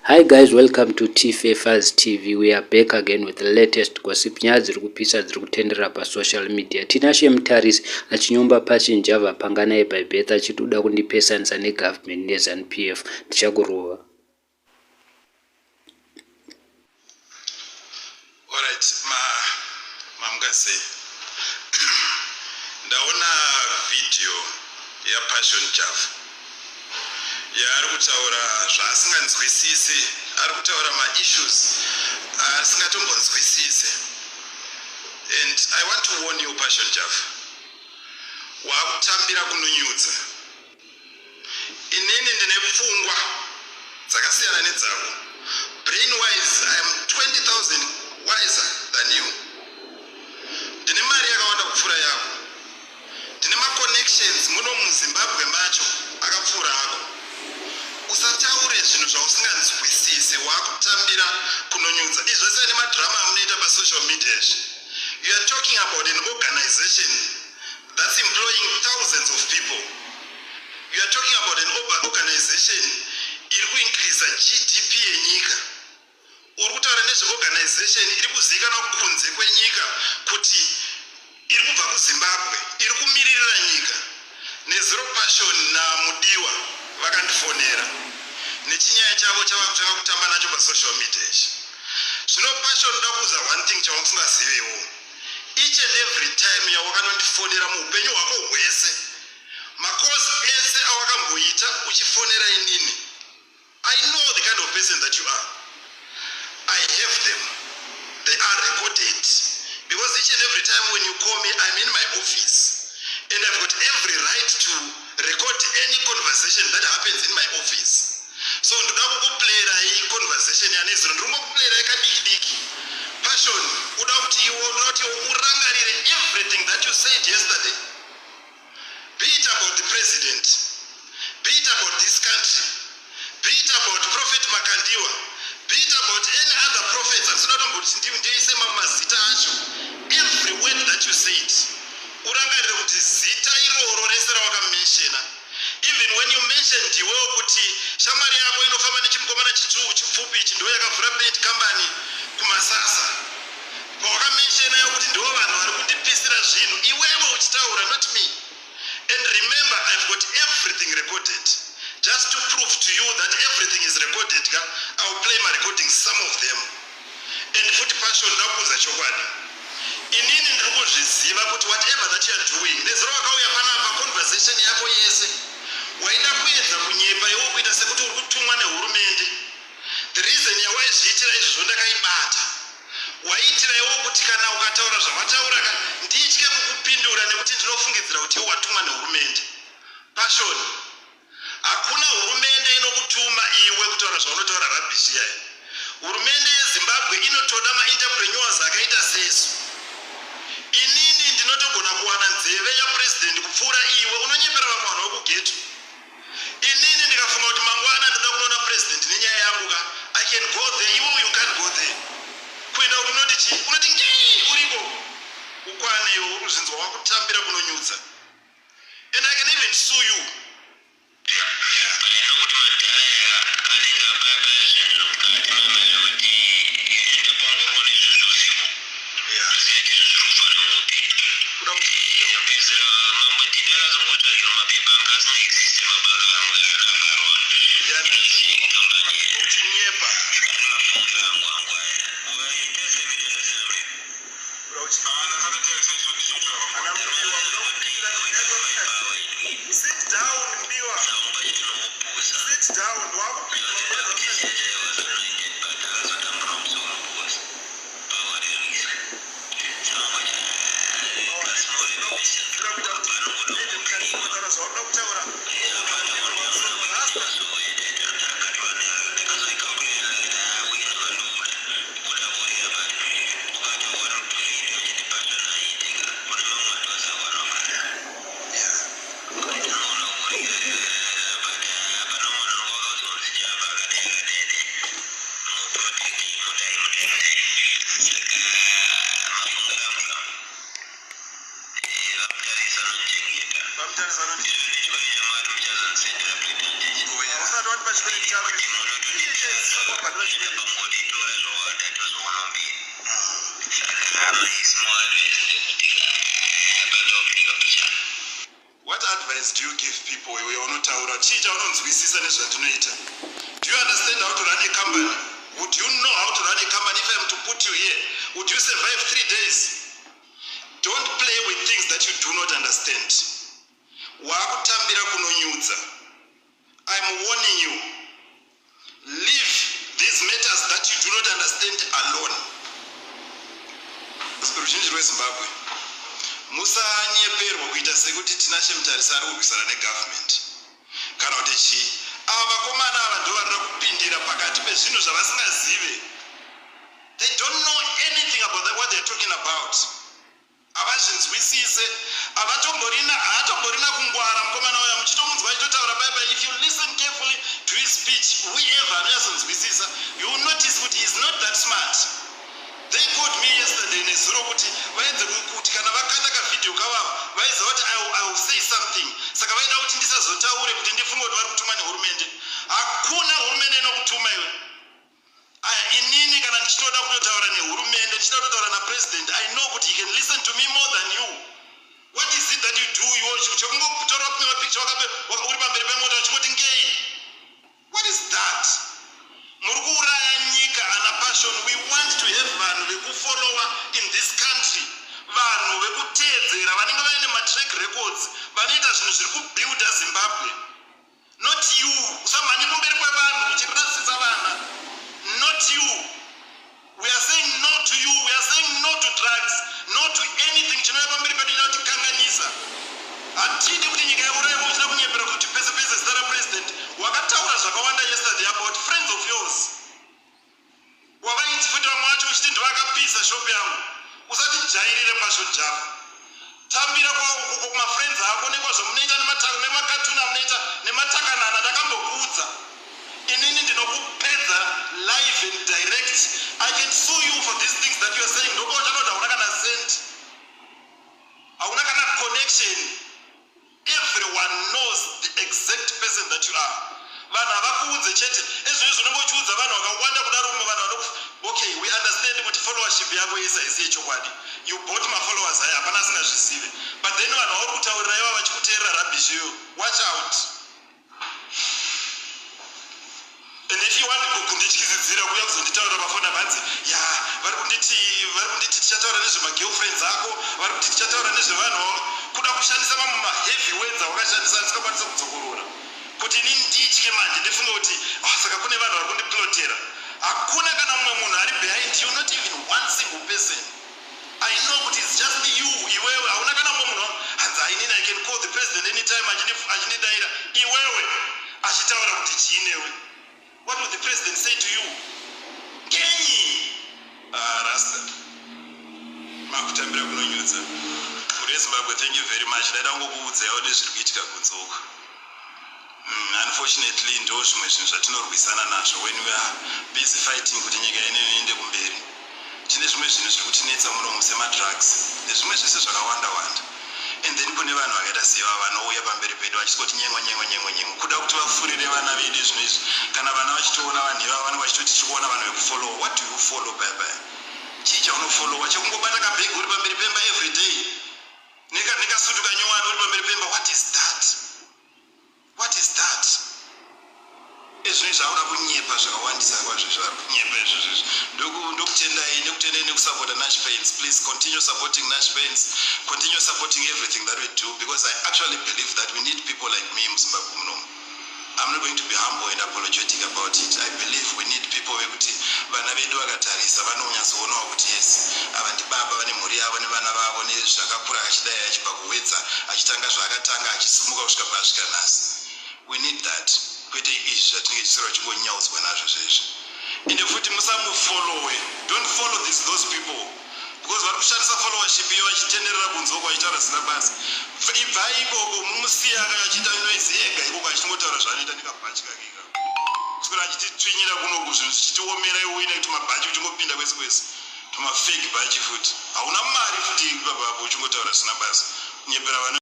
Hi guys, welcome to TFFers TV. We are back again with the latest gossip nyaya dziri kupisa dziri kutendera pasocial media. Tinashe Mutaris achinyomba pachinjava pangana yeBhaibheta achituda kundipesanisa negovernment neZANU-PF. Ndichakurova. Alright, mamgase. Ndaona video ya Passion Java. Ari kutaura zvaasinganzwisisi, ari kutaura ma-issues asingatongonzwisisi. And I want to warn you, Passion Java. Wakutambira kunonyudza. Inini ndine pfungwa dzakasiyana nedzako. Brain wise, I am 20,000 wiser than you. Ndine mari yakawanda kupfuura yako. Ndine ma-connections muno muZimbabwe macho akapfuura ako. Usataure zvinhu zvausinganzwisisi, wakutambira kunonyudza. Izvi zvese nemadrama amunoita pasocial media. You are talking about an organization that's employing thousands of people. You are talking about an organization iri kuincrease GDP yenyika. Uri kutaura nezveorganization iri kuzivikanwa kunze kwenyika kuti iri kubva kuZimbabwe, iri kumiririra nyika. Nezero Passion naMudiwa vakandifonera nechinyaya chavo chavakutanga kutamba nacho pasocial media. Zvino Passion ndakuuza one thing chavakusingazivewo. Each and every time yawakanondifonera muupenyu hwako hwese, makosi ese awakamboita uchifonera inini, I know the kind of person that you are. I have them. They are recorded. Because each and every time when you call me, I'm in my office. And I've got every right to record any conversation that happens in my office. So ndoda kukuplayera iyi conversation yanezero, ndirikukuplayera yakadiki. Passion, uda kuti urangarire everything that you said yesterday. Be it about the president, be it about this country, be it about Prophet Makandiwa, be it about any other prophets. Every word that you said, urangarire kuti zita iroro rese rawakamenshena. Even when you mentioned iwewe kuti shamari yako inofamba nechimukomana chipfupi ichi ndo yakavhura paint company kumasasa, pawakamenshena yokuti ndiwo vanhu vari kundipisira zvinhu, iwewe uchitaura, not me. And remember, I've got everything recorded. Just to prove to you that everything is recorded, I will play my recordings, some of them. And futi Passion ndakuuza chokwadi. Inini ndiri kuzviziva kuti whatever that you are doing, nezero wakauya panapa conversation yako yese, waida kuedza kunyepa iwo kuita sekuti uri kutumwa nehurumende. The reason yawaizviitira izvozvo ndakaibata. Waiitira iwo kuti kana ukataura zvawataura nditye kukupindura nekuti ndinofungidzira kuti iwo watumwa nehurumende. Passion, hakuna hurumende inokutuma iwe kutaura zvaunotaura rabhishi yayo. Hurumende yeZimbabwe inotoda ma-entrepreneurs akaita sesu. Inini ndinotogona kuwana nzeve yapresident kupfuura iwe unonyepera vamwe vanhu vekugeto. Inini ndikafunga kuti mangwana ndoda kunoona president nenyaya yangu I can go there, iwe you can't go there. Kuenda kuti unoti ngii uriko ukwane iwe uri kuzvinzwa wakutambira kunonyudza. And I can even sue you. Sit down, Mbiwa. Sit down. What advice do you give people when you are not out? Do you understand how to run a company? Would you know how to run a company if I am to put you here? Would you survive 3 days? Don't play with things that you do not understand. I'm warning you. Leave these matters that you do not understand alone. Ruzhinji rweZimbabwe, musanyeperwa kuita sekuti tinashe mutarisi ari kurwisana negovernment kana kuti chii. Ava vakomana ava ndo varida kupindira pakati pezvinhu zvavasingazive. They don't know anything about what they're talking about. Havazvinzwisise, haatomborina kungwara mukomana uya muchitomunzwa achitotaura baibai. If you listen carefully to his speech, whoever anonyatsokunzwisisa, you will notice that he is not that smart. They called me yesterday nezuro kuti vaedze kuti kana vakanda kavidhio kavavo vaidza kuti I will say something. Saka vaida kuti ndisazotaure kuti ndifunge kuti vari kutumwa nehurumende. Hakuna hurumende inokutuma iwe. Inini kana ndichitoda kutotaura nehurumende, ndichitoda kutotaura napresident, I know kuti he can listen to me more than you. What is it that you do? Chokungokutora kupima picture uri pamberi pemota uchingoti ngei. What is that? Muri kuuraya nyika ana passion. We want to have vanhu vekufollowa in this country. Vanhu vekuteedzera vanenge vaine matrack records vanoita zvinhu zviri kubuilda Zimbabwe. Not you. Usamhanye kumberi kwevanhu uchirasisa vana. Not you. We are saying no to you. We are saying no to drugs. No to anything. Chinova pamberi pedu chinoda kutikanganisa. Hatidi kuti nyika yeuraiwa uchida kunyepera kuti pese pese zita rapresident. Wakataura zvakawanda yesterday about friends of yours. Wavaiti futi vamwe vacho uchiti ndovakapisa shop yangu. Usatijairire kwazvo Java. Tambira kumafriends ako nekwazvo munoita nemakatuni amunoita nematakanana ndakambokuudza. Inini ndinokupedza live and direct. I can sue you for these things that you are saying. Ndoko uchanoda hauna kana cent. Hauna kana connection. Everyone knows the exact person that you are. Vanhu havakuudze chete. Ezvizvo unenge uchiudza vanhu vakawanda kudaro vanhu vanokufa. Okay, we understand kuti followership yako yese haisi yechokwadi. You bought my followers haya hapana asingazvizive. But then vanhu vauri kutaurira ivo vachikuteerera rubbish iyoyo. Watch out. And if you want kundityisidzira kuya kuzonditaurira pafoni bhanzi, vari kunditi tichataura nezvemagirlfriends ako, vari kuti tichataura nezvevanhu kuda kushandisa mamwe maheavy words awakashandisa asingakwanisa kudzokorora. Kuti inini nditye manje ndifunge kuti saka kune vanhu vari kundiplotera. Hakuna kana mumwe munhu ari behind you, not even one single person. I know kuti it's just you. Iwewe hauna kana mumwe munhu hanzi inini I can call the president anytime achindidaira. Iwewe achitaura kuti chiinewe. What would the president say to you? Kenyi! Rasta. Makutambira kunonyudza. Muri Zimbabwe, thank you very much. Ndaida kungokuudza yawo nezviri kuitika kunzoko. Unfortunately, ndo zvimwe zvinhu zvatinorwisana nazvo when we are busy fighting kuti nyika ineyo iende kumberi. Tine zvimwe zvinhu zviri kutinetsa munomu semadrugs nezvimwe zvese zvakawanda wanda. And then kune vanhu vakaita seva vanouya pamberi pedu vachitoti nyengo kuda kuti vafurire vana vedu zvino izvi. Kana vana vachitoona vanhu ivava vanenge vachitoti tichikuona vanhu vekufollow. What do you follow baba? Chii chaunofollowa? Chekungobata kabhegi uri pamberi pemba every day. Nekasutu kanyowani uri pamberi pemba. What is that? What is that? Ezvinhu zvaura kunyepa zvakawandisa kwazvo zvari kunyepa izvozvo. Ndokutendai nekutendai nekusupporta Nash Pains. Please continue supporting Nash Pains. Continue supporting everything that we do, because I actually believe that we need people like me in Zimbabwe. I'm not going to be humble and apologetic about it. I believe we need people wekuti vana vedu vakatarisa vanonyatsoona kuti yes, ava ndibaba vane mhuri yavo nevana vavo nezvakakura achidai achibva kuwedza achitanga zvaakatanga achisimuka kusvika pasvika nhasi. We need that. Kwete izvi zvatinenge tichisora chingonyaudzwa nazvo zvezvo. Ende futi musamufollowe. Don't follow those people. Because vari kushandisa followership iyo vachitenderera kunzoko vachitaura zina basi. Ibvai ikoko mumusiya akachiita noise yega ikoko achingotaura zvaanoita nekabhachi kake ikako. Kuswera achititsvinyira kunoku zvinhu zvichitiomera iwo ina kuti mabhachi uchingopinda kwese kwese. Tumafake bhachi futi. Hauna mari futi ipapo uchingotaura zina basi. Kunyepera vanhu